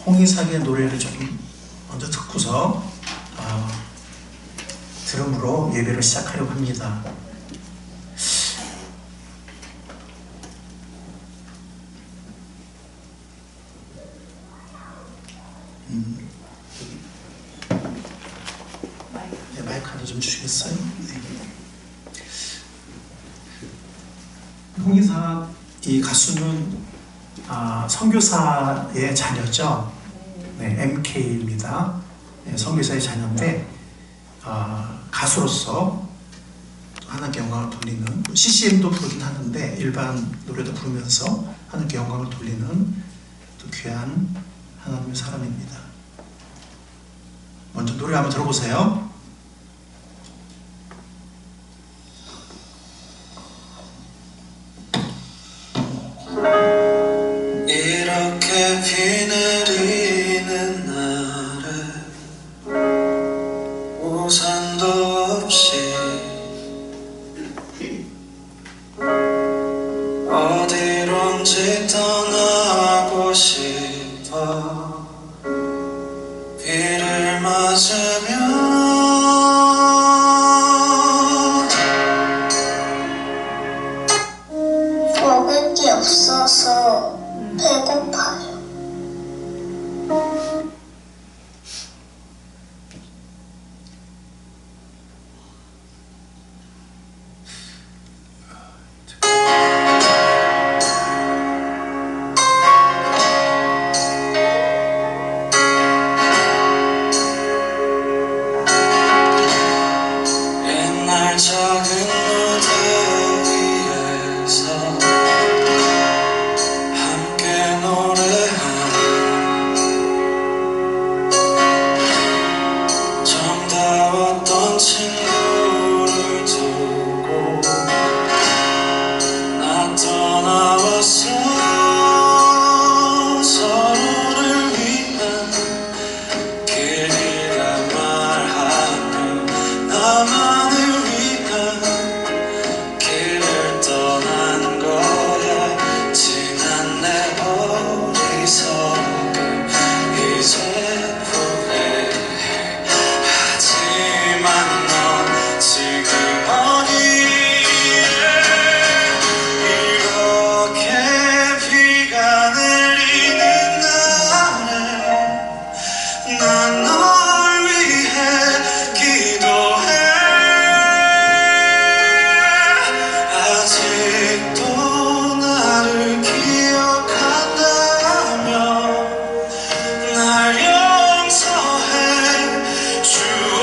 홍인상의 노래를 조금 먼저 듣고서 들음으로 예배를 시작하려고 합니다. 네, 마이크 하나 좀 주시겠어요? 네. 홍인상 이 가수는 선교사의 자녀죠. 네, MK입니다. 네, 선교사의 자녀인데 가수로서 하나님께 영광을 돌리는, CCM도 부르긴 하는데 일반 노래도 부르면서 하나님께 영광을 돌리는 또 귀한 하나님의 사람입니다. 먼저 노래 한번 들어보세요. 이렇게 비 내리는 날에 우산도 없이 어디론지 떠나고 싶어 비를 맞으며 먹을 게 없어서 배고파요. 옛날 작은 무대 위에서 함께 노래한 정다웠던 친구를 두고 나 떠나왔어. 서로를 위한 길이라 말하며 나만을 위한 길을 떠난 거야. 지난 내 어리석음 이제 후회해. 하지만 넌 지금 어디에 이렇게 비가 내리는 날에 난 널 위해 기도해. 아직도 나를 기억한다면 날 용서해 주오.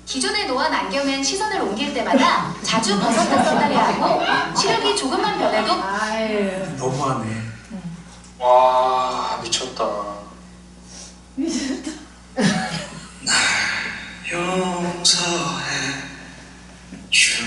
기존에 놓은 안경은 시선을 옮길 때마다 자주 벗었다 썼다리 하고 시력이 조금만 변해도 너무하네. 와, 미쳤다. 날 용서해 주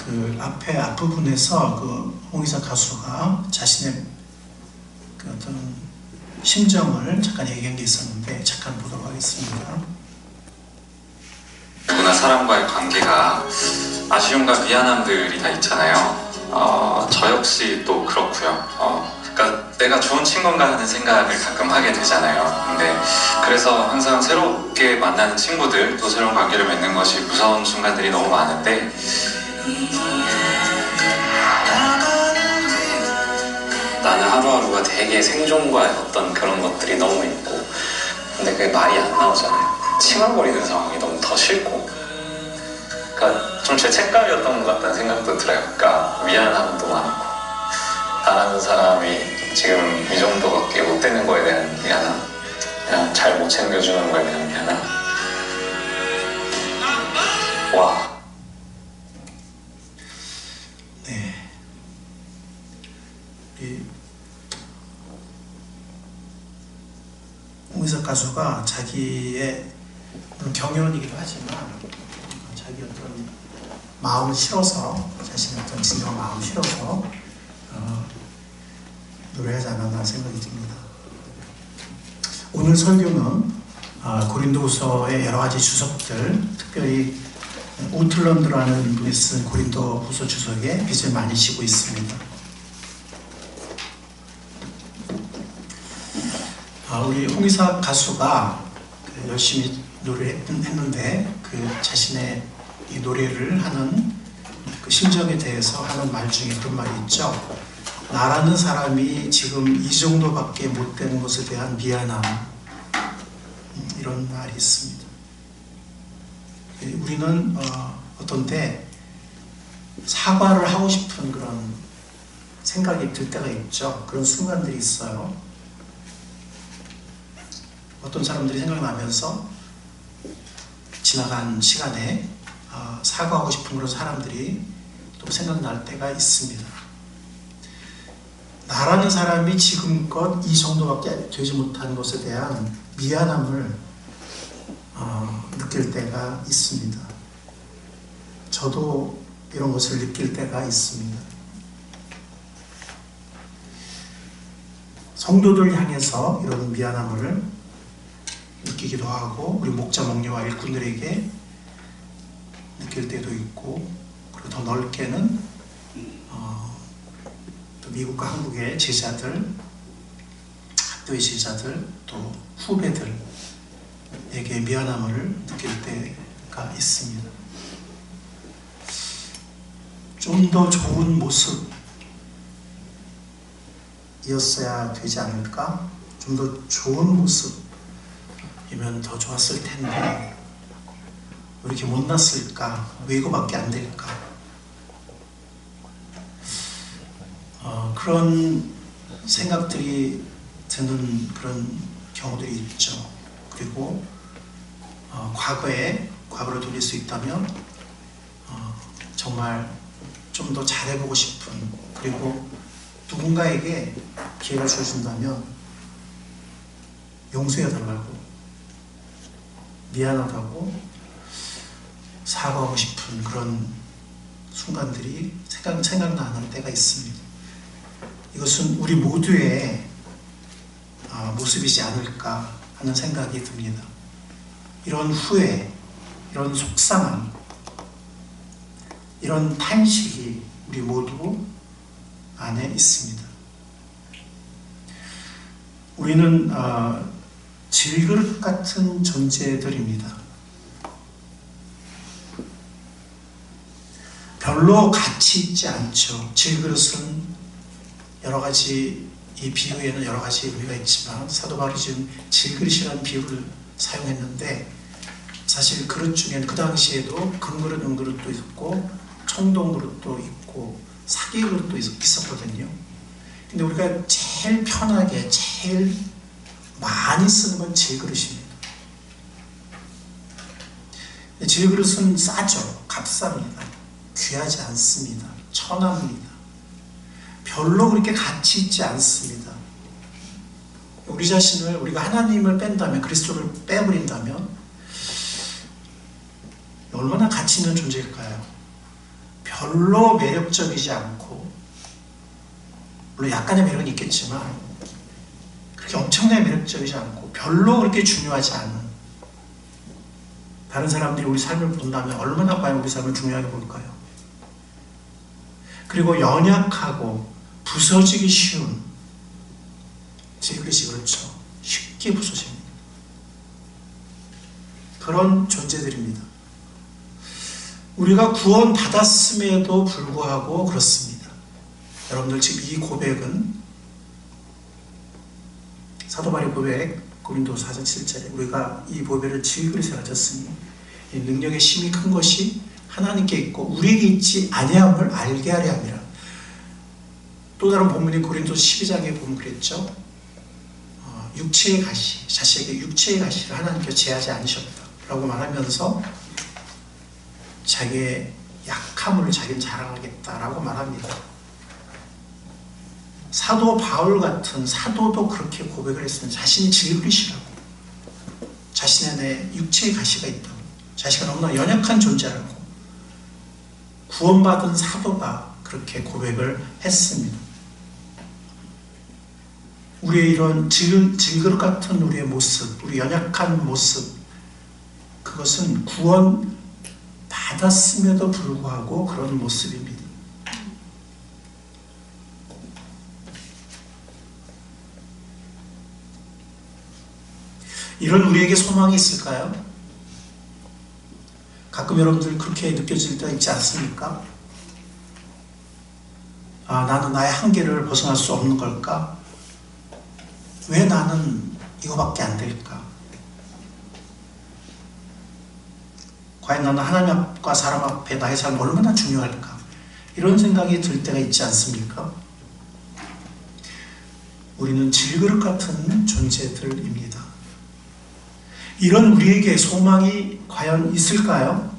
그 앞에 앞부분에서 그 홍의사 가수가 자신의 그 어떤 심정을 잠깐 얘기한 게 있었는데 잠깐 보도록 하겠습니다. 누구나 사람과의 관계가 아쉬움과 미안함들이 다 있잖아요. 저 역시 또 그렇고요. 그러니까 내가 좋은 친구인가 하는 생각을 가끔 하게 되잖아요. 근데 그래서 항상 새롭게 만나는 친구들, 또 새로운 관계를 맺는 것이 무서운 순간들이 너무 많은데 나는 하루하루가 되게 생존과 어떤 그런 것들이 너무 있고, 근데 그게 말이 안 나오잖아요. 칭얼거리는 상황이 너무 더 싫고, 그러니까 좀 죄책감이었던 것 같다는 생각도 들어요. 그러니까 미안함도 많고, 나라는 사람이 지금 이 정도밖에 못 되는 거에 대한 미안함, 그냥 잘 못 챙겨주는 거에 대한 미안함. 와. 네. 우리 홍의석 가수가 자기의 경연이기도 하지만 자기 어떤 마음을 실어서, 자신의 어떤 진정한 마음을 실어서 노래하지 않았나 생각이 듭니다. 오늘 설교는 고린도후서의 여러 가지 주석들, 특별히 우틀런드라는 분이 쓴 고린도후서 주석에 빚을 많이 지고 있습니다. 우리 홍의사 가수가 열심히 노래했는데 그 자신의 이 노래를 하는 그 심정에 대해서 하는 말 중에 그런 말이 있죠. 나라는 사람이 지금 이 정도밖에 못 되는 것에 대한 미안함, 이런 말이 있습니다. 우리는 어떤 때 사과를 하고 싶은 그런 생각이 들 때가 있죠. 그런 순간들이 있어요. 어떤 사람들이 생각나면서 지나간 시간에 사과하고 싶은 그런 사람들이 또 생각날 때가 있습니다. 나라는 사람이 지금껏 이 정도밖에 되지 못한 것에 대한 미안함을 느낄 때가 있습니다. 저도 이런 것을 느낄 때가 있습니다. 성도들 향해서 이런 미안함을 느끼기도 하고, 우리 목자 목녀와 일꾼들에게 느낄 때도 있고, 그리고 더 넓게는 또 미국과 한국의 제자들, 학교의 제자들, 또 후배들에게 미안함을 느낄 때가 있습니다. 좀 더 좋은 모습이었어야 되지 않을까? 좀 더 좋은 모습이면 더 좋았을 텐데 왜 이렇게 못났을까? 왜 이거밖에 안 될까? 그런 생각들이 드는 그런 경우들이 있죠. 그리고 과거로 돌릴 수 있다면 정말 좀 더 잘해보고 싶은, 그리고 누군가에게 기회를 주어준다면 용서해달라고, 미안하다고 사과하고 싶은 그런 순간들이 생각나는 때가 있습니다. 이것은 우리 모두의 모습이지 않을까 하는 생각이 듭니다. 이런 후회, 이런 속상함, 이런 탄식이 우리 모두 안에 있습니다. 우리는 질그릇 같은 존재들입니다. 별로 가치 있지 않죠. 질그릇은 여러 가지 이 비유에는 여러 가지 의미가 있지만 사도 바울이 지금 질그릇이라는 비유를 사용했는데 사실 그릇 중에는 그 당시에도 금그릇, 은그릇도 있었고 청동그릇도 있고 사기그릇도 있었거든요. 근데 우리가 제일 편하게 제일 많이 쓰는 건 질그릇입니다. 질그릇은 싸죠. 값쌉니다. 귀하지 않습니다. 천합니다. 별로 그렇게 가치 있지 않습니다. 우리 자신을 우리가 하나님을 뺀다면, 그리스도를 빼버린다면 얼마나 가치 있는 존재일까요? 별로 매력적이지 않고, 물론 약간의 매력은 있겠지만 그렇게 엄청나게 매력적이지 않고 별로 그렇게 중요하지 않은, 다른 사람들이 우리 삶을 본다면 얼마나 과연 우리 삶을 중요하게 볼까요? 그리고 연약하고 부서지기 쉬운, 질그릇이 그렇죠. 쉽게 부서집니다. 그런 존재들입니다. 우리가 구원 받았음에도 불구하고 그렇습니다. 여러분들 지금 이 고백은, 사도 바울의 고백, 고린도서 4장 7절에 우리가 이 보배를 질그릇에 가졌으니 이 능력의 힘이 큰 것이 하나님께 있고 우리에게 있지 아니함을 알게 하려 함이라. 또 다른 본문인 고린도서 12장에 보면 그랬죠. 육체의 가시, 자식에게 육체의 가시를 하나님께서 제하지 않으셨다라고 말하면서 자기의 약함을 자기는 자랑하겠다라고 말합니다. 사도 바울 같은 사도도 그렇게 고백을 했습니다. 자신이 질그릇이라고, 자신 안에 육체의 가시가 있다고, 자신이 너무나 연약한 존재라고 구원받은 사도가 그렇게 고백을 했습니다. 우리의 이런 질그릇 같은 우리의 모습, 우리 연약한 모습, 그것은 구원 받았음에도 불구하고 그런 모습입니다. 이런 우리에게 소망이 있을까요? 가끔 여러분들 그렇게 느껴질 때가 있지 않습니까? 아, 나는 나의 한계를 벗어날 수 없는 걸까? 왜 나는 이거밖에 안 될까? 과연 나는 하나님 앞과 사람 앞에 나의 삶이 얼마나 중요할까? 이런 생각이 들 때가 있지 않습니까? 우리는 질그릇 같은 존재들입니다. 이런 우리에게 소망이 과연 있을까요?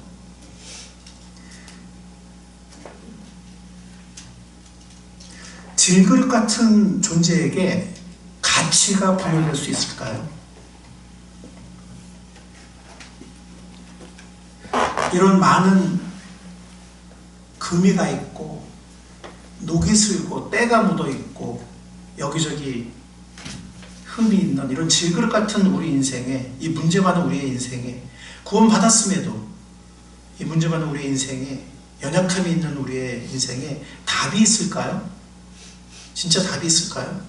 질그릇 같은 존재에게 가치가 부여될 수 있을까요? 이런 많은 금이가 있고 녹이 슬고 때가 묻어 있고 여기저기 흠이 있는 이런 질그릇 같은 우리 인생에, 이 문제 많은 우리의 인생에, 구원 받았음에도 이 문제 많은 우리의 인생에, 연약함이 있는 우리의 인생에 답이 있을까요? 진짜 답이 있을까요?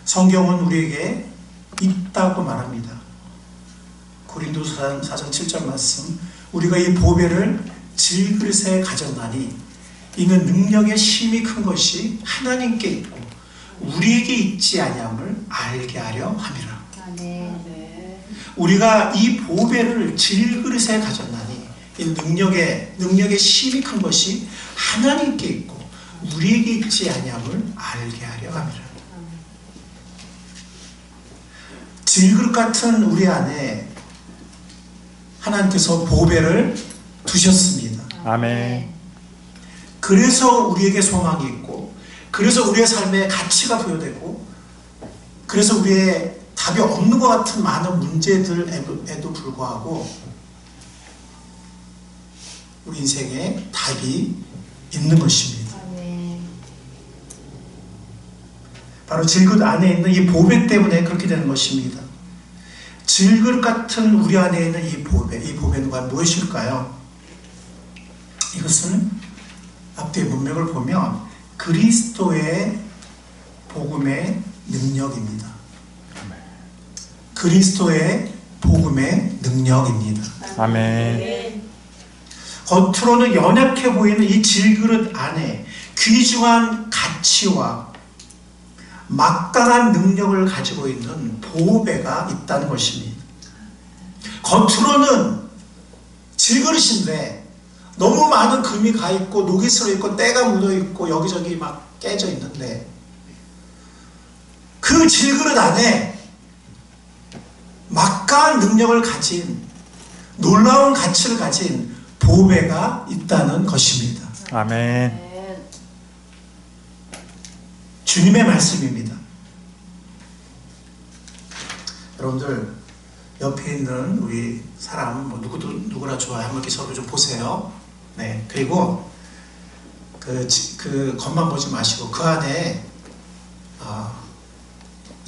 성경은 우리에게 있다고 말합니다. 고린도서 4장 7절 말씀, 우리가 이 보배를 질그릇에 가졌나니 이는 능력의 힘이 큰 것이 하나님께 있고 우리에게 있지 아니함을 알게 하려 함이라. 우리가 이 보배를 질그릇에 가졌나니 이 능력의 힘이 큰 것이 하나님께 있고 우리에게 있지 아니함을 알게 하려 함이라. 질그릇 같은 우리 안에 하나님께서 보배를 두셨습니다. 아멘. 그래서 우리에게 소망이 있고, 그래서 우리의 삶에 가치가 부여되고, 그래서 우리의 답이 없는 것 같은 많은 문제들에도 불구하고 우리 인생에 답이 있는 것입니다. 바로 질그릇 안에 있는 이 보배 때문에 그렇게 되는 것입니다. 질그릇 같은 우리 안에 있는 이 보배는 무엇일까요? 이것은 앞뒤의 문맥을 보면 그리스도의 복음의 능력입니다. 그리스도의 복음의 능력입니다. 아멘. 겉으로는 연약해 보이는 이 질그릇 안에 귀중한 가치 가치와 막강한 능력을 가지고 있는 보호배가 있다는 것입니다. 겉으로는 질그릇인데 너무 많은 금이 가 있고 녹이 슬어 있고 때가 묻어 있고 여기저기 막 깨져 있는데 그 질그릇 안에 막강한 능력을 가진 놀라운 가치를 가진 보배가 있다는 것입니다. 아멘. 주님의 말씀입니다. 여러분들 옆에 있는 우리 사람 누구나 좋아요. 한번 이렇게 서로 좀 보세요. 네, 그리고 그 겉만 보지 마시고 그 안에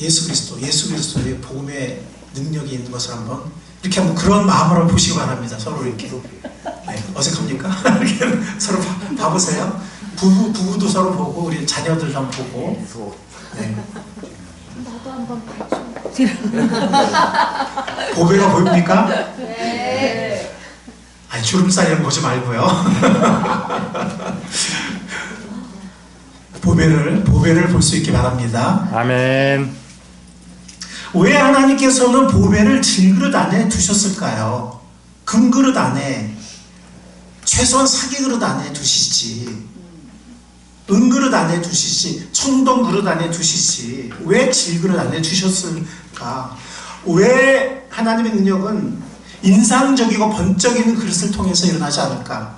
예수 그리스도의 복음의 능력이 있는 것을 한번 이렇게 한번 그런 마음으로 보시기 바랍니다. 서로 이렇게. 네, 어색합니까? 이렇게 서로 봐보세요. 부부도 서로 보고 우리 자녀들 한번 보고. 네. 나도 한번 봐줘. 보배가 보입니까? 네. 아니 주름살이는 보지 말고요. 보배를 볼 수 있게 바랍니다. 아멘. 왜 하나님께서는 보배를 질그릇 안에 두셨을까요? 금그릇 안에, 최소한 사기그릇 안에 두시지, 은그릇 안에 두시지, 청동그릇 안에 두시지, 왜 질그릇 안에 두셨을까? 왜 하나님의 능력은 인상적이고 번쩍이는 그릇을 통해서 일어나지 않을까?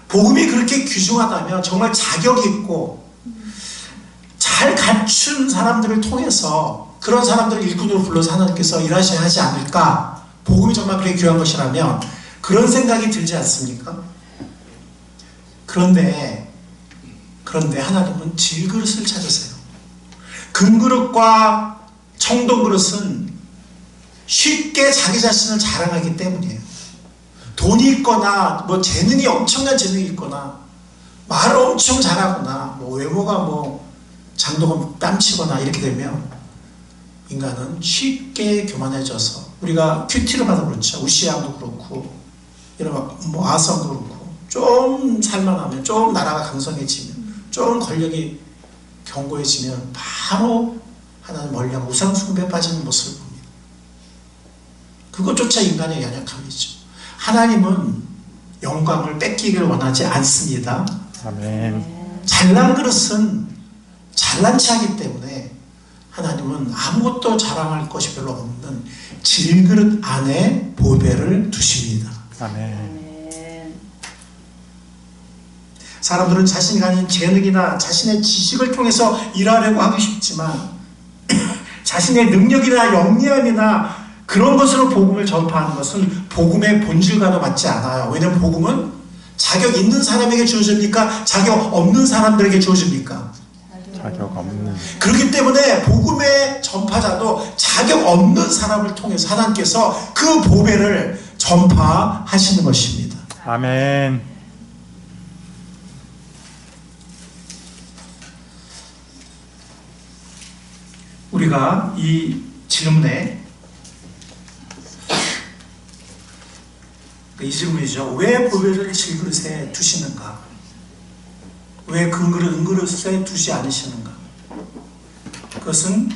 복음이 그렇게 귀중하다면 정말 자격 있고 잘 갖춘 사람들을 통해서 그런 사람들을 일꾼으로 불러서 하나님께서 일하셔야 하지 않을까? 복음이 정말 그렇게 귀한 것이라면 그런 생각이 들지 않습니까? 그런데 하나님은 질그릇을 찾으세요. 금그릇과 청동그릇은 쉽게 자기 자신을 자랑하기 때문이에요. 돈이 있거나 뭐 재능이 엄청난 재능이 있거나 말을 엄청 잘하거나 뭐 외모가 뭐 장도가 뺨치거나 이렇게 되면 인간은 쉽게 교만해져서 우리가 큐티를 봐도 그렇죠. 우시아도 그렇고 이런 뭐 아성도 그렇고 좀 살만하면 좀 나라가 강성해지면 좀 권력이 견고해지면 바로 하나님 멀리하고 우상숭배에 빠지는 모습을 봅니다. 그것조차 인간의 연약함이죠. 하나님은 영광을 뺏기길 원하지 않습니다. 아멘. 잘난 그릇은 잘난 체 하기 때문에 하나님은 아무것도 자랑할 것이 별로 없는 질그릇 안에 보배를 두십니다. 아멘. 사람들은 자신이 가진 재능이나 자신의 지식을 통해서 일하려고 하기 쉽지만 자신의 능력이나 영리함이나 그런 것으로 복음을 전파하는 것은 복음의 본질과도 맞지 않아요. 왜냐하면 복음은 자격 있는 사람에게 주어집니까? 자격 없는 사람들에게 주어집니까? 자격 없는. 그렇기 때문에 복음의 전파자도 자격 없는 사람을 통해서 하나님께서 그 보배를 전파하시는 것입니다. 아멘. 우리가 이 질문에 이 질문이죠. 왜 보배를 질그릇에 두시는가? 왜 금그릇, 은그릇에 두지 않으시는가? 그것은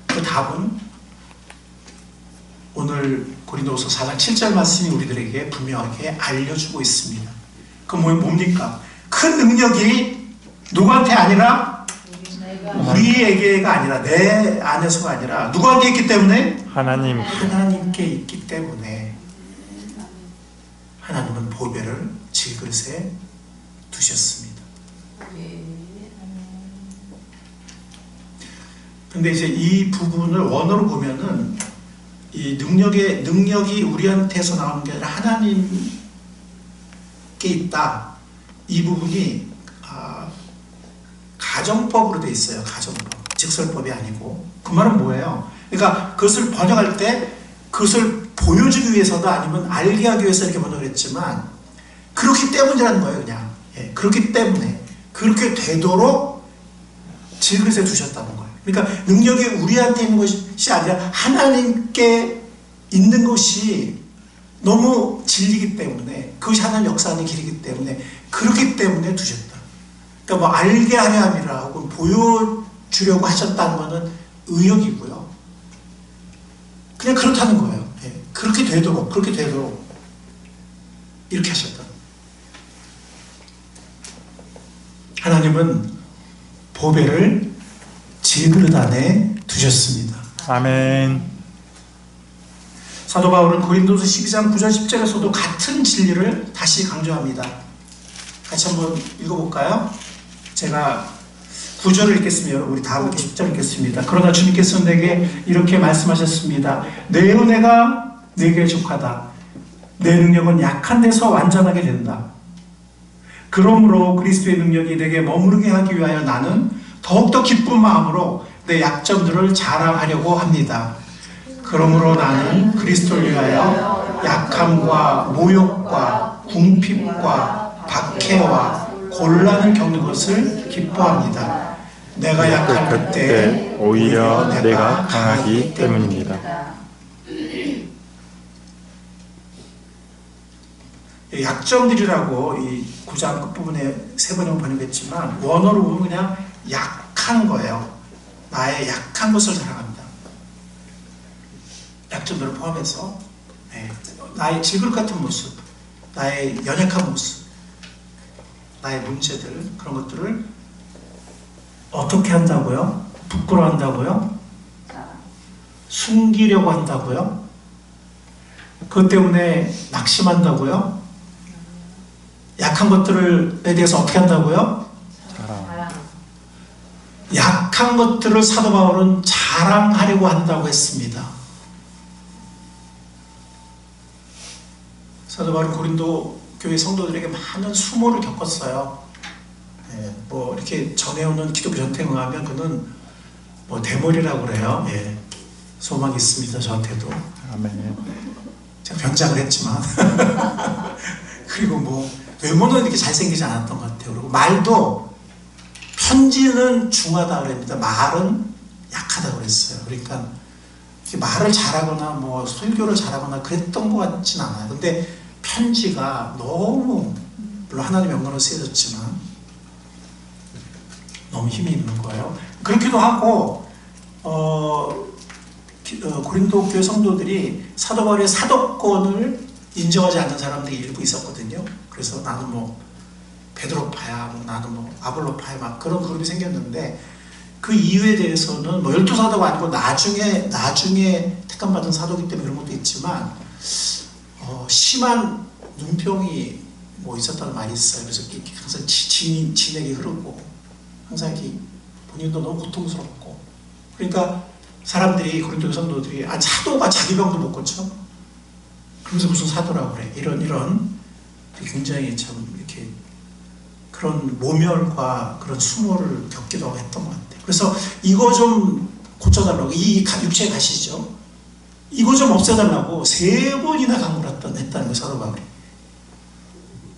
그 답은 오늘 고린도후서 4장 7절 말씀이 우리들에게 분명하게 알려주고 있습니다. 그 뭡니까? 큰 능력이 누구한테 아니라 우리에게가 아니라 내 안에서가 아니라 누구한테 있기 때문에? 하나님. 하나님께 있기 때문에 하나님은 보배를 질그릇에 두셨습니다. 근데 이제 이 부분을 원어로 보면은 이 능력이 우리한테서 나오는 게 아니라 하나님께 있다. 이 부분이 가정법으로 되어 있어요. 가정법. 직설법이 아니고. 그 말은 뭐예요? 그러니까 그것을 번역할 때 그것을 보여주기 위해서도 아니면 알게 하기 위해서 이렇게 번역을 했지만 그렇기 때문이라는 거예요. 그냥. 예, 그렇기 때문에 그렇게 되도록 질그릇에 두셨다는 거예요. 그러니까 능력이 우리한테 있는 것이 아니라 하나님께 있는 것이 너무 진리이기 때문에 그것이 하나님 역사하는 길이기 때문에 그렇기 때문에 두셨다. 그러니까 뭐 알게 하려 함이라 혹은 보여주려고 하셨다는 것은 의역이고요. 그냥 그렇다는 거예요. 예. 그렇게 되도록 이렇게 하셨다. 하나님은 보배를 질그릇 안에 두셨습니다. 아멘. 사도 바울은 고린도서 12장 9절 10절에서도 같은 진리를 다시 강조합니다. 같이 한번 읽어볼까요? 제가 9절을 읽겠습니다. 우리 다 함께 10절 읽겠습니다. 그러나 주님께서 내게 이렇게 말씀하셨습니다. 내 은혜가 내게 족하다. 내 능력은 약한 데서 완전하게 된다. 그러므로 그리스도의 능력이 내게 머무르게 하기 위하여 나는 더욱더 기쁜 마음으로 내 약점들을 자랑하려고 합니다. 그러므로 나는 그리스도를 위하여 약함과 모욕과 궁핍과 박해와 곤란을 겪는 것을 기뻐합니다. 내가 약할 그때 오히려 내가 강하기 때문입니다. 약점들이라고 이 9장 끝부분에 세 번이나 번역했지만 원어로 보면 그냥 약한 거예요. 나의 약한 것을 자랑합니다. 약점들을 포함해서 나의 질그릇 같은 모습, 나의 연약한 모습, 나의 문제들, 그런 것들을 어떻게 한다고요? 부끄러워한다고요? 숨기려고 한다고요? 그것 때문에 낙심한다고요? 약한 것들에 대해서 어떻게 한다고요? 약한 것들을 사도 바울은 자랑하려고 한다고 했습니다. 사도 바울은 고린도 교회 성도들에게 많은 수모를 겪었어요. 뭐 이렇게 전해오는 기독교 전통에 의하면 그는 뭐 대머리라고 그래요. 소망이 있습니다. 저한테도. 아멘. 제가 병장을 했지만 그리고 뭐 외모는 이렇게 잘생기지 않았던 것 같아요. 그리고 말도 편지는 중하다 그럽니다. 말은 약하다 그랬어요. 그러니까 말을 잘하거나 뭐 설교를 잘하거나 그랬던 것 같진 않아요. 근데 편지가 너무, 물론 하나님의 영광으로 쓰여졌지만 너무 힘이 있는 거예요. 그렇기도 하고 고린도 교회 성도들이 사도 바울의 사도권을 인정하지 않는 사람들이 일부 있었거든요. 그래서 나는 뭐 베드로파야, 뭐 나는 뭐 아볼로파야, 막 그런 그룹이 생겼는데 그 이유에 대해서는 뭐 12사도가 아니고 나중에 택함받은 사도기 때문에 그런 것도 있지만 심한 눈병이 뭐 있었다는 말이 있어요. 그래서 항상 진액이 흐르고 항상 본인도 너무 고통스럽고, 그러니까 사람들이 고린도 성도들이 사도가 자기 병도 못 고쳐? 그러면서 무슨 사도라고 그래? 이런 굉장히 참 이렇게 그런 모멸과 그런 수모를 겪기도 했던 것 같아요. 그래서 이거 좀 고쳐달라고, 이 육체의 가시죠. 이거 좀 없애달라고 3번이나 강구를 했다는 거예요, 사도 바울이.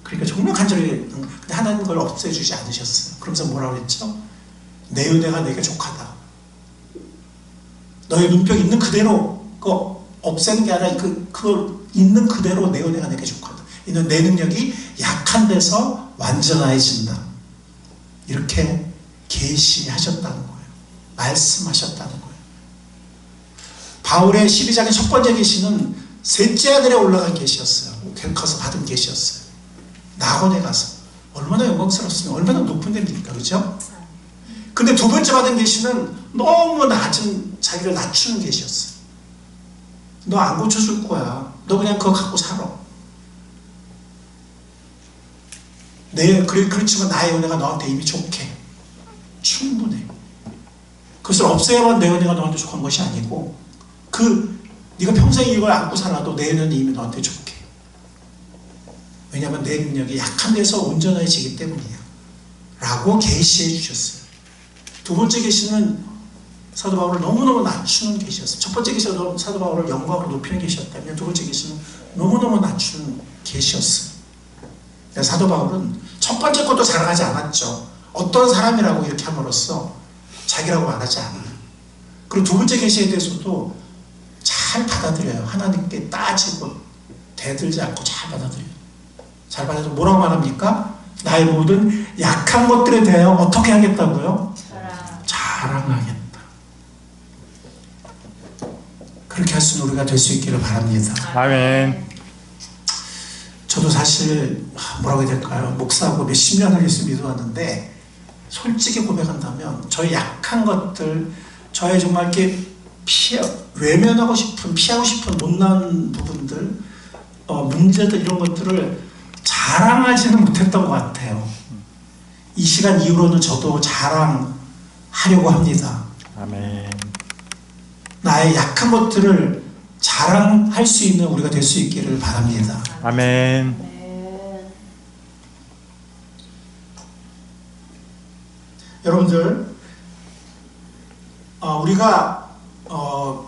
그러니까 정말 간절히, 근데 하나님 그걸 없애주지 않으셨어요. 그러면서 뭐라고 했죠? 내 은혜가 내게 족하다. 너의 눈병 있는 그대로, 그거 없애는 게 아니라 그걸 있는 그대로 내 은혜가 내게 족하다. 이는 내 능력이 약한 데서 완전해진다. 이렇게 계시하셨다는 거예요. 말씀하셨다는 거예요. 바울의 12장의 첫 번째 계시는 셋째 하늘에 올라간 계시였어요. 가서 받은 계시였어요. 낙원에 가서. 얼마나 영광스럽습니까? 얼마나 높은 데입니까? 그죠? 근데 두 번째 받은 계시는 너무 낮은, 자기를 낮추는 계시였어요. 너 안 고쳐줄 거야. 너 그냥 그거 갖고 살아. 그렇지만 나의 은혜가 너한테 이미 족해. 충분해. 그것을 없애야만 내 은혜가 너한테 족한 것이 아니고, 네가 평생 이걸 안고 살아도 내 은혜는 이미 너한테 족해. 왜냐하면 내 능력이 약한 데서 온전해지기 때문이야. 라고 계시해 주셨어요. 두 번째 계시는 사도 바울을 너무너무 낮추는 계시였어요. 첫 번째 계시는 사도 바울을 영광으로 높이는 계시였다면, 두 번째 계시는 너무너무 낮추는 계시였어요. 사도 바울은 첫 번째 것도 자랑하지 않았죠. 어떤 사람이라고 이렇게 함으로써 자기라고 말하지 않아요. 그리고 두 번째 계시에 대해서도 잘 받아들여요. 하나님께 따지고 대들지 않고 잘 받아들여요. 잘 받아들여 뭐라고 말합니까? 나의 모든 약한 것들에 대하여 어떻게 하겠다고요? 자랑하겠다. 그렇게 할 수 있는 우리가 될 수 있기를 바랍니다. 아멘. 저도 사실 뭐라고 해야 될까요? 목사하고 몇십 년을 예수 믿어왔는데 솔직히 고백한다면 저의 약한 것들, 저의 정말 이렇게 외면하고 싶은, 피하고 싶은 못난 부분들, 문제들 이런 것들을 자랑하지는 못했던 것 같아요. 이 시간 이후로는 저도 자랑하려고 합니다. 아멘. 나의 약한 것들을 자랑할 수 있는 우리가 될 수 있기를 바랍니다. 아멘. 여러분들, 우리가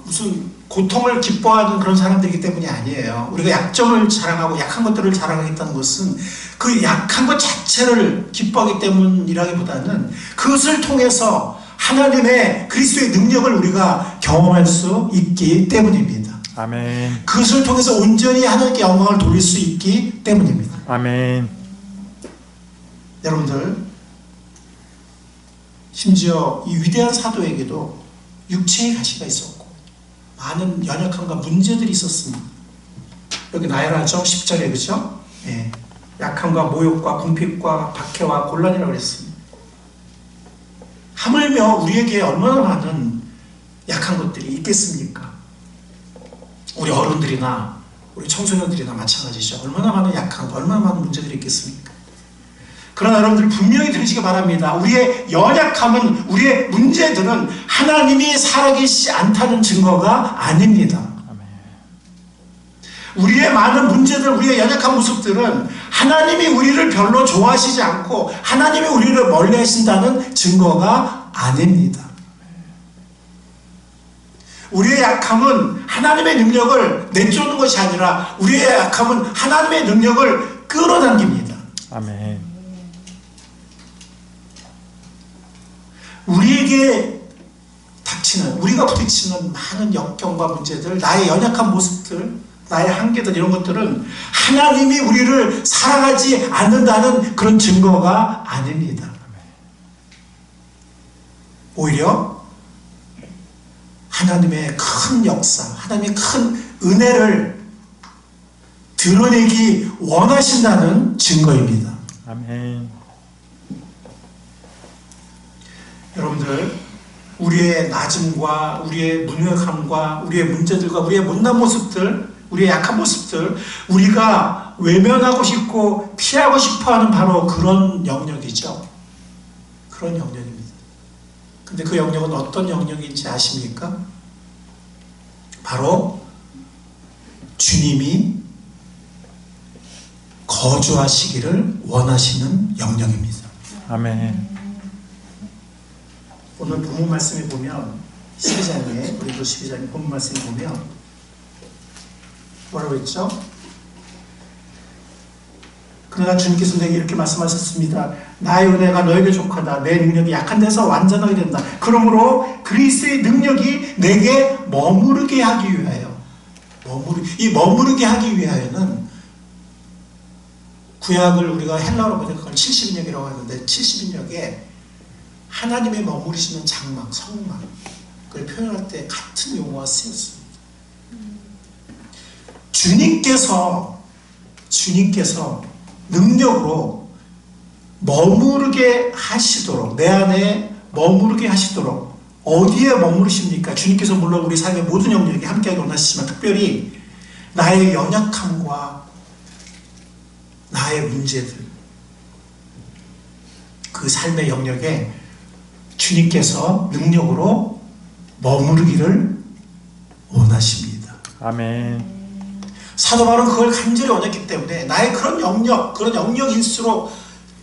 무슨 고통을 기뻐하는 그런 사람들이기 때문이 아니에요. 우리가 약점을 자랑하고 약한 것들을 자랑하겠다는 것은 그 약한 것 자체를 기뻐하기 때문이라기보다는 그것을 통해서 하나님의 그리스도의 능력을 우리가 경험할 수 있기 때문입니다. 아멘. 그것을 통해서 온전히 하나님께 영광을 돌릴 수 있기 때문입니다. 아멘. 여러분들, 심지어 이 위대한 사도에게도 육체의 가시가 있었고 많은 연약함과 문제들이 있었습니다. 여기 나열하죠? 10절에, 그죠? 예. 약함과 모욕과 궁핍과 박해와 곤란이라고 그랬습니다. 하물며 우리에게 얼마나 많은 약한 것들이 있겠습니까? 우리 어른들이나 우리 청소년들이나 마찬가지죠. 얼마나 많은 약함과 얼마나 많은 문제들이 있겠습니까? 그러나 여러분들 분명히 들으시기 바랍니다. 우리의 연약함은, 우리의 문제들은 하나님이 살아계시지 않다는 증거가 아닙니다. 우리의 많은 문제들, 우리의 연약한 모습들은 하나님이 우리를 별로 좋아하시지 않고 하나님이 우리를 멀리 하신다는 증거가 아닙니다. 우리의 약함은 하나님의 능력을 내쫓는 것이 아니라 우리의 약함은 하나님의 능력을 끌어당깁니다. 아멘. 우리에게 닥치는, 우리가 부딪히는 많은 역경과 문제들, 나의 연약한 모습들, 나의 한계들, 이런 것들은 하나님이 우리를 사랑하지 않는다는 그런 증거가 아닙니다. 오히려 하나님의 큰 역사, 하나님의 큰 은혜를 드러내기 원하신다는 증거입니다. 아멘. 여러분들, 우리의 낮음과 우리의 무능함과 우리의 문제들과 우리의 못난 모습들, 우리의 약한 모습들, 우리가 외면하고 싶고 피하고 싶어하는 바로 그런 영역이죠. 그런 영역입니다. 근데 그 영역은 어떤 영역인지 아십니까? 바로 주님이 거주하시기를 원하시는 영역입니다. 아멘. 오늘 본문 말씀에 보면 12장에, 우리도 12장에 본문 말씀에 보면 뭐라고 했죠? 그러나 주님께서 내게 이렇게 말씀하셨습니다. 나의 은혜가 너에게 족하다. 내 능력이 약한 데서 완전하게 된다. 그러므로 그리스도의 능력이 내게 머무르게 하기 위하여, 이 머무르게 하기 위하여는, 구약을 우리가 헬라어로 보면 그걸 70인역이라고 하는데 70인역에 하나님의 머무르시는 장막, 성막, 그걸 표현할 때 같은 용어가 쓰였습니다. 주님께서 능력으로 머무르게 하시도록, 내 안에 머무르게 하시도록, 어디에 머무르십니까? 주님께서 물론 우리 삶의 모든 영역에 함께하기 원하시지만 특별히 나의 연약함과 나의 문제들, 그 삶의 영역에 주님께서 능력으로 머무르기를 원하십니다. 아멘. 사도 바울은 그걸 간절히 원했기 때문에 나의 그런 영역일수록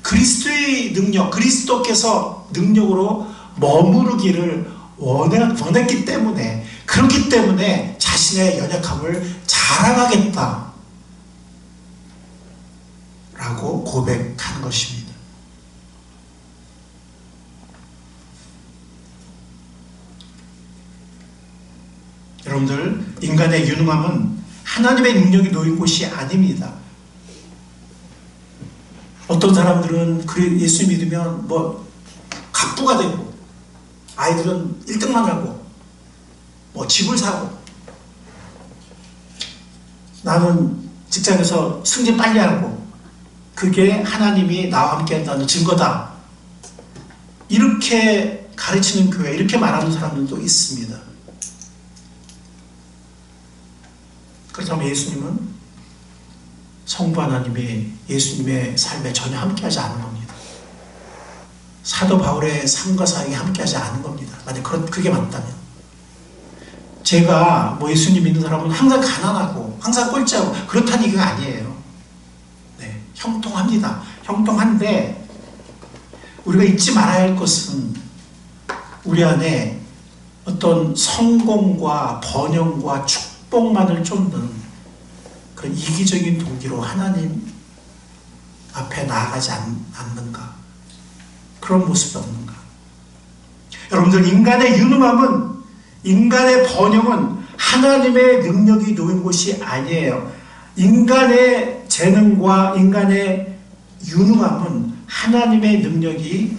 그리스도의 능력, 그리스도께서 능력으로 머무르기를 원했기 때문에, 그렇기 때문에 자신의 연약함을 자랑하겠다 라고 고백하는 것입니다. 여러분들, 인간의 유능함은 하나님의 능력이 놓인 곳이 아닙니다. 어떤 어떤 사람들은 예수 믿으면 뭐 갑부가 되고 아이들은 1등만 하고 뭐 집을 사고 나는 직장에서 승진 빨리 하고 그게 하나님이 나와 함께 한다는 증거다. 이렇게 가르치는 교회, 이렇게 말하는 사람들도 있습니다. 그렇다면 예수님은 성부 하나님이 예수님의 삶에 전혀 함께하지 않은 겁니다. 사도 바울의 삶과 사역이 함께하지 않은 겁니다. 만약 그게 맞다면 제가 뭐 예수님 믿는 사람은 항상 가난하고 항상 꼴찌하고 그렇다는 얘기가 아니에요. 네, 형통합니다. 형통한데 우리가 잊지 말아야 할 것은 우리 안에 어떤 성공과 번영과 축복만을 쫓는 그런 이기적인 동기로 하나님 앞에 나아가지 않는가? 그런 모습이 없는가? 여러분들, 인간의 유능함은, 인간의 번영은 하나님의 능력이 놓인 곳이 아니에요. 인간의 재능과 인간의 유능함은 하나님의 능력이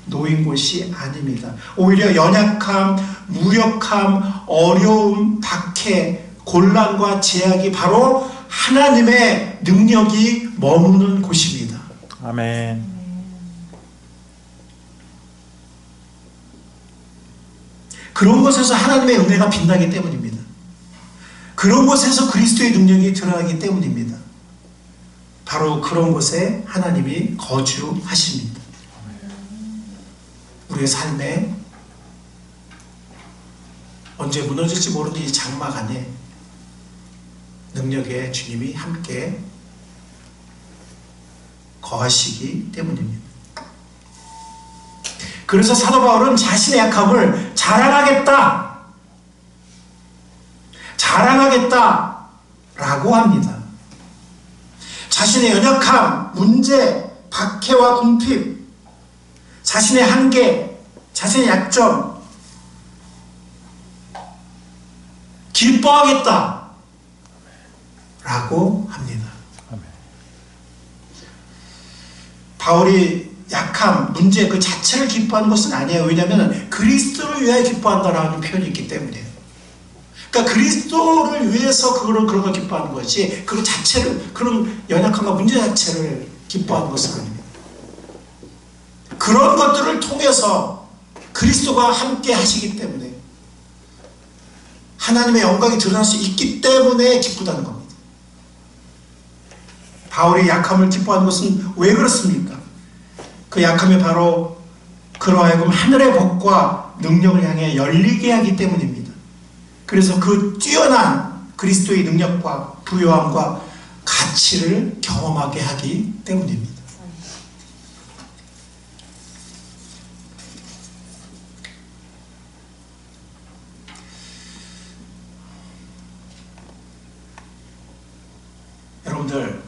놓인 곳이 아닙니다. 오히려 연약함, 무력함, 어려움, 박해, 곤란과 제약이 바로 하나님의 능력이 머무는 곳입니다. 아멘. 그런 곳에서 하나님의 은혜가 빛나기 때문입니다. 그런 곳에서 그리스도의 능력이 드러나기 때문입니다. 바로 그런 곳에 하나님이 거주하십니다. 우리의 삶에 언제 무너질지 모르는 이 장막 안에 능력의 주님이 함께 거하시기 때문입니다. 그래서 사도 바울은 자신의 약함을 자랑하겠다라고 합니다. 자신의 연약함, 문제, 박해와 궁핍, 자신의 한계, 자신의 약점, 기뻐하겠다 라고 합니다. 바울이 약함, 문제 그 자체를 기뻐하는 것은 아니에요. 왜냐하면 그리스도를 위하여 기뻐한다라는 표현이 있기 때문이에요. 그러니까 그리스도를 위해서 그런 걸 기뻐하는 거지 그 자체를, 그런 연약함과 문제 자체를 기뻐하는 것은 아닙니다. 그런 것들을 통해서 그리스도가 함께 하시기 때문에 하나님의 영광이 드러날 수 있기 때문에 기쁘다는 겁니다. 바울이 약함을 기뻐하는 것은 왜 그렇습니까? 그 약함이 바로 그로 하여금 하늘의 복과 능력을 향해 열리게 하기 때문입니다. 그래서 그 뛰어난 그리스도의 능력과 부요함과 가치를 경험하게 하기 때문입니다. 여러분들,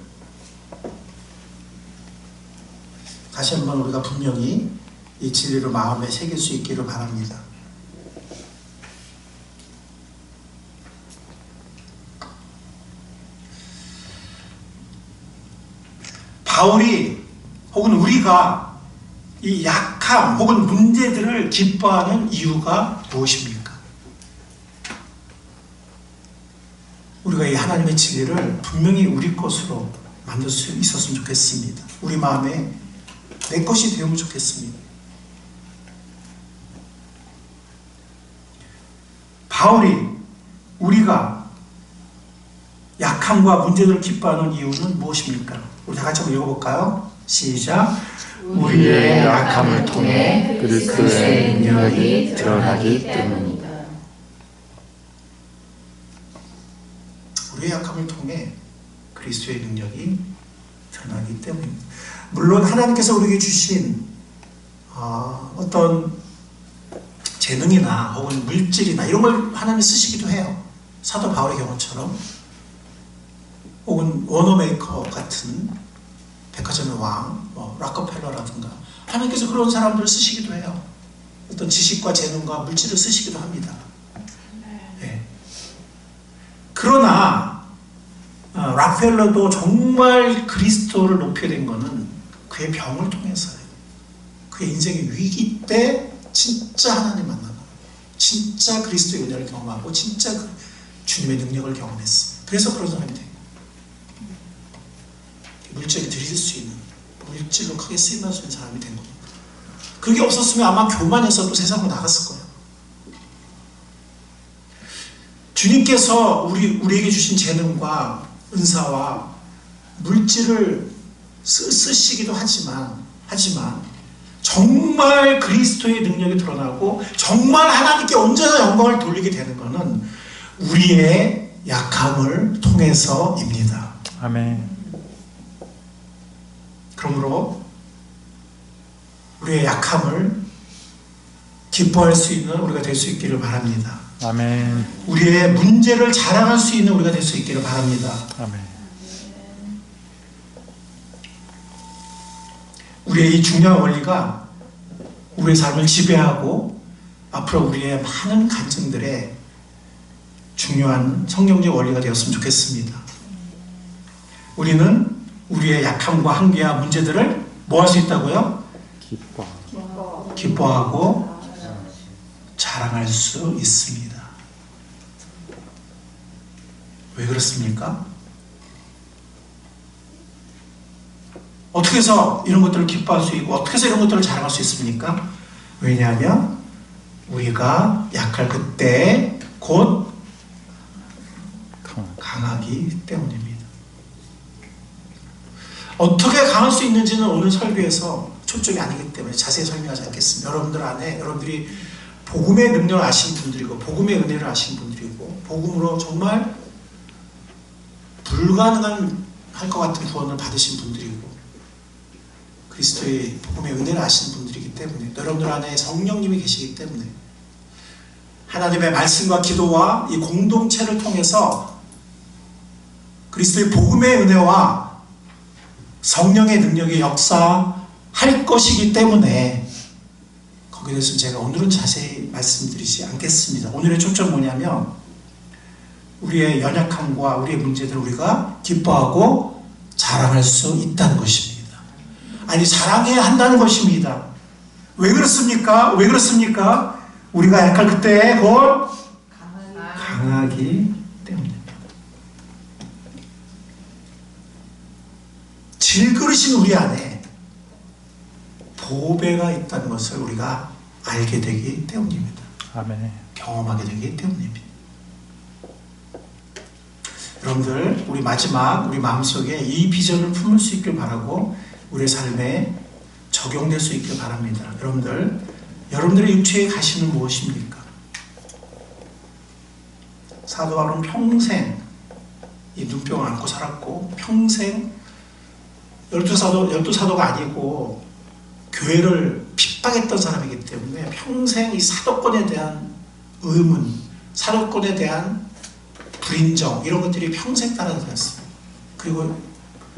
다시 한번 우리가 분명히 이 진리를 마음에 새길 수 있기를 바랍니다. 바울이 혹은 우리가 이 약함 혹은 문제들을 기뻐하는 이유가 무엇입니까? 우리가 이 하나님의 진리를 분명히 우리 것으로 만들 수 있었으면 좋겠습니다. 우리 마음에 내 것이 되면 좋겠습니다. 바울이 우리가 약함과 문제들을 기뻐하는 이유는 무엇입니까? 우리 다 같이 한번 읽어볼까요? 시작. 우리의 약함을 통해 그리스도의 능력이 드러나기 때문이다. 우리의 약함을 통해 그리스도의 능력이 드러나기 때문입니다. 물론 하나님께서 우리에게 주신 어떤 재능이나 혹은 물질이나 이런 걸 하나님이 쓰시기도 해요. 사도 바울의 경우처럼, 혹은 워너메이커 같은 백화점의 왕, 락커펠러라든가 하나님께서 그런 사람들을 쓰시기도 해요. 어떤 지식과 재능과 물질을 쓰시기도 합니다. 네. 그러나 락펠러도 정말 그리스도를 높게 된 거는 그의 병을 통해서요. 그의 인생의 위기 때 진짜 하나님 만나고 진짜 그리스도의 은혜를 경험하고 진짜 그 주님의 능력을 경험했어요. 그래서 그런 사람이 돼요. 물질을 드릴 수 있는, 물질로 크게 쓰임받을 수 있는 사람이 된 겁니다. 그게 없었으면 아마 교만해서도 세상으로 나갔을 거예요. 주님께서 우리에게 주신 재능과 은사와 물질을 쓰시기도 하지만 정말 그리스도의 능력이 드러나고 정말 하나님께 온전한 영광을 돌리게 되는 것은 우리의 약함을 통해서입니다. 아멘. 그러므로 우리의 약함을 기뻐할 수 있는 우리가 될 수 있기를 바랍니다. 아멘. 우리의 문제를 자랑할 수 있는 우리가 될 수 있기를 바랍니다. 아멘. 우리의 이 중요한 원리가 우리의 삶을 지배하고 앞으로 우리의 많은 간증들의 중요한 성경적 원리가 되었으면 좋겠습니다. 우리는 우리의 약함과 한계와 문제들을 뭐 할 수 있다고요? 기뻐하고 자랑할 수 있습니다. 왜 그렇습니까? 어떻게 해서 이런 것들을 기뻐할 수 있고 어떻게 해서 이런 것들을 자랑할 수 있습니까? 왜냐하면 우리가 약할 그때 곧 강하기 때문입니다. 어떻게 강할 수 있는지는 오늘 설교에서 초점이 아니기 때문에 자세히 설명하지 않겠습니다. 여러분들 안에 여러분들이 복음의 능력을 아시는 분들이고 복음의 은혜를 아시는 분들이고 복음으로 정말 불가능한 할 것 같은 구원을 받으신 분들이고 그리스도의 복음의 은혜를 아시는 분들이기 때문에 여러분들 안에 성령님이 계시기 때문에 하나님의 말씀과 기도와 이 공동체를 통해서 그리스도의 복음의 은혜와 성령의 능력이 역사할 것이기 때문에 거기에 대해서 제가 오늘은 자세히 말씀드리지 않겠습니다. 오늘의 초점 뭐냐면 우리의 연약함과 우리의 문제들을 우리가 기뻐하고 자랑할 수 있다는 것입니다. 아니 자랑해야 한다는 것입니다. 왜 그렇습니까? 왜 그렇습니까? 우리가 약할 그때 곧 강하기 때문입니다. 질그릇인 우리 안에 보배가 있다는 것을 우리가 알게 되기 때문입니다. 아멘. 경험하게 되기 때문입니다. 여러분들 우리 마지막 우리 마음속에 이 비전을 품을 수 있길 바라고 우리의 삶에 적용될 수 있길 바랍니다. 여러분들의 육체의 가시는 무엇입니까? 사도 바울은 평생 이 눈병을 안고 살았고 평생 열두 사도가 아니고 교회를 핍박했던 사람이기 때문에 평생 이 사도권에 대한 의문, 사도권에 대한 불인정 이런 것들이 평생 따라다녔습니다. 그리고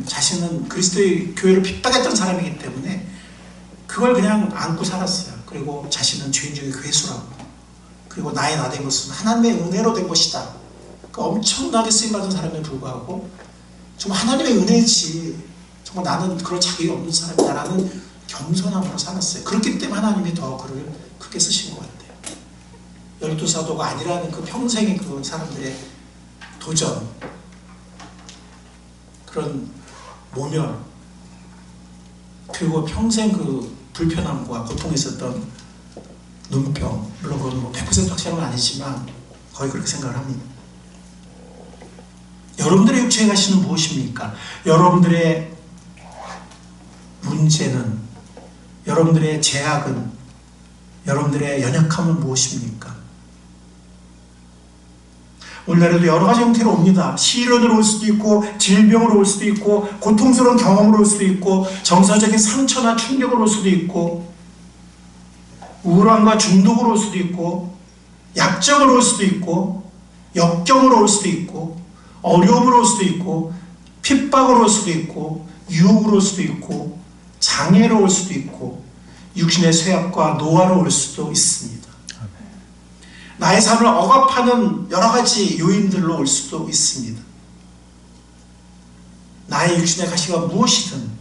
자신은 그리스도의 교회를 핍박했던 사람이기 때문에 그걸 그냥 안고 살았어요. 그리고 자신은 죄인 중에 괴수라고 그리고 나의 나 된 것은 하나님의 은혜로 된 것이다. 그 엄청나게 쓰임받은 사람에 불구하고 정말 하나님의 은혜지 정말 나는 그럴 자격이 없는 사람이다라는 겸손함으로 살았어요. 그렇기 때문에 하나님이 더 그를 크게 쓰신 것 같아요. 열두 사도가 아니라는 그 평생의 그 사람들의 도전 그런 모멸 그리고 평생 그 불편함과 고통이 있었던 눈병 물론 그건 뭐 100% 확실한 건 아니지만 거의 그렇게 생각을 합니다. 여러분들의 육체에 가시는 무엇입니까? 여러분들의 문제는 여러분들의 제약은 여러분들의 연약함은 무엇입니까? 오늘날에도 여러 가지 형태로 옵니다. 시련으로 올 수도 있고 질병으로 올 수도 있고 고통스러운 경험으로 올 수도 있고 정서적인 상처나 충격으로 올 수도 있고 우울함과 중독으로 올 수도 있고 약점으로 올 수도 있고 역경으로 올 수도 있고 어려움으로 올 수도 있고 핍박으로 올 수도 있고 유혹으로 올 수도 있고 장애로 올 수도 있고 육신의 쇠약과 노화로 올 수도 있습니다. 나의 삶을 억압하는 여러 가지 요인들로 올 수도 있습니다. 나의 육신의 가시가 무엇이든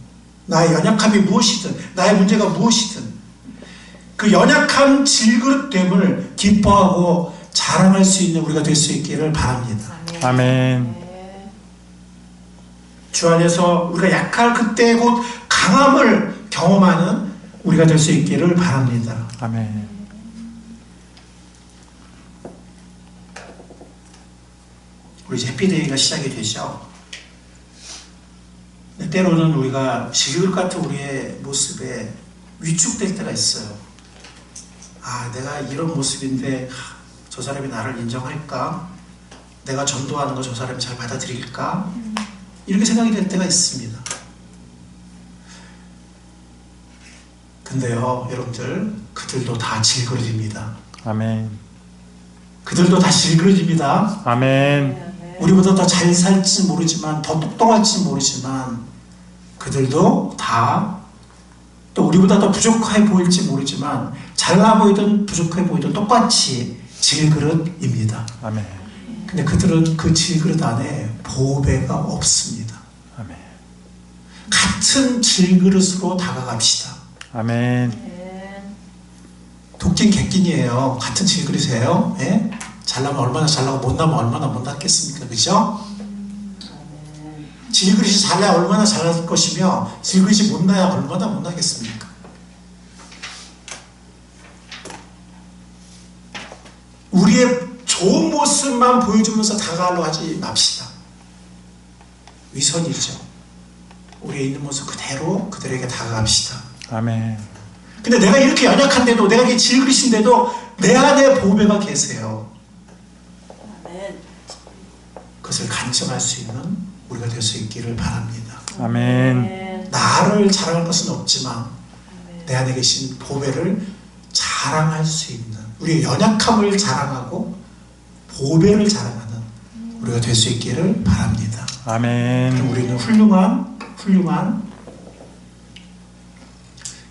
나의 연약함이 무엇이든 나의 문제가 무엇이든 그 연약한 질그릇됨을 기뻐하고 자랑할 수 있는 우리가 될 수 있기를 바랍니다. 아멘. 주 안에서 우리가 약할 그때 곧 강함을 경험하는 우리가 될 수 있기를 바랍니다. 아멘. 우리 이제 해피데이가 시작이 되죠. 때로는 우리가 질그릇 같은 우리의 모습에 위축될 때가 있어요. 아, 내가 이런 모습인데 저 사람이 나를 인정할까? 내가 전도하는 거 저 사람이 잘 받아들일까? 이렇게 생각이 될 때가 있습니다. 근데요, 여러분들, 그들도 다 질그릇입니다. 아멘. 그들도 다 질그릇입니다. 아멘. 우리보다 더 잘 살지 모르지만, 더 똑똑할지 모르지만, 그들도 다, 또 우리보다 더 부족해 보일지 모르지만, 잘나 보이든 부족해 보이든 똑같이 질그릇입니다. 아멘. 근데 그들은 그 질그릇 안에 보배가 없습니다. 아멘. 같은 질그릇으로 다가갑시다. 아멘. 도끼는 객긴이에요. 같은 질그릇이에요. 예? 잘나면 얼마나 잘나고 못나면 얼마나 못났겠습니까? 그죠? 질그릇이 잘나야 얼마나 잘날 것이며 질그릇이 못나야 얼마나 못나겠습니까? 우리의 좋은 모습만 보여주면서 다가가려고 하지 맙시다. 위선이죠. 우리의 있는 모습 그대로 그들에게 다가갑시다. 아멘. 근데 내가 이렇게 연약한데도, 내가 이렇게 질그릇인데도 내 안에 보배가 계세요. 그것을 간증할 수 있는 우리가 될 수 있기를 바랍니다. 아멘. 나를 자랑할 것은 없지만 내 안에 계신 보배를 자랑할 수 있는, 우리의 연약함을 자랑하고 보배를 자랑하는 우리가 될 수 있기를 바랍니다. 아멘. 우리는 훌륭한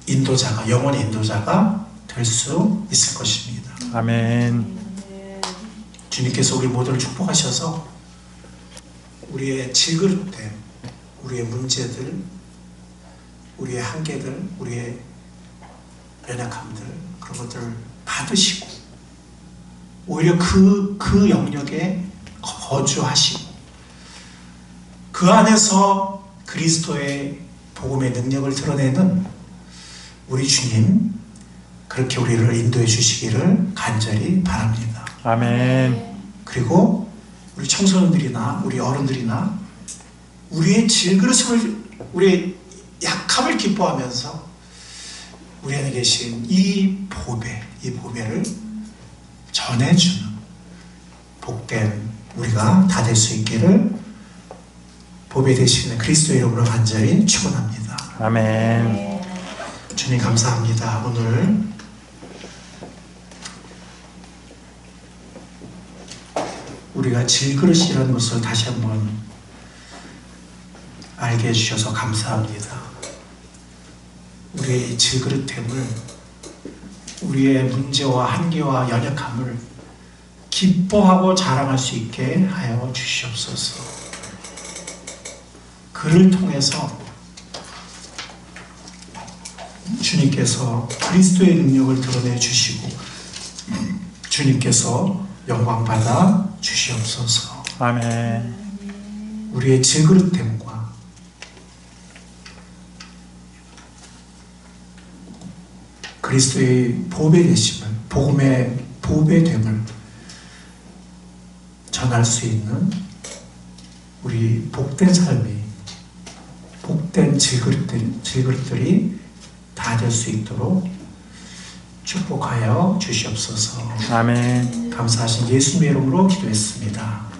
인도자가, 영원의 인도자가 될 수 있을 것입니다. 아멘. 주님께서 우리 모두를 축복하셔서 우리의 질그릇됨, 우리의 문제들, 우리의 한계들, 우리의 연약함들, 그런 것들을 받으시고 오히려 그 영역에 거주하시고 그 안에서 그리스도의 복음의 능력을 드러내는 우리 주님, 그렇게 우리를 인도해 주시기를 간절히 바랍니다. 아멘. 그리고 우리 청소년들이나 우리 어른들이나 우리의 질그릇을, 우리의 약함을 기뻐하면서 우리 안에 계신 이 보배를 전해주는 복된 우리가 다 될 수 있기를 보배 되시는 그리스도의 이름으로 간절히 축원합니다. 아멘. 주님 감사합니다. 오늘 우리가 질그릇이라는 것을 다시 한번 알게 해주셔서 감사합니다. 우리의 이 질그릇됨을, 우리의 문제와 한계와 연약함을 기뻐하고 자랑할 수 있게 하여 주시옵소서. 그를 통해서 주님께서 그리스도의 능력을 드러내 주시고 주님께서 영광 받아 주시옵소서. 아멘. 우리의 질그릇됨과 그리스도의 보배되심을, 복음의 보배됨을 전할 수 있는 우리 복된 삶이, 복된 질그릇들이 다 될 수 있도록 축복하여 주시옵소서. 아멘. 감사하신 예수님의 이름으로 기도했습니다.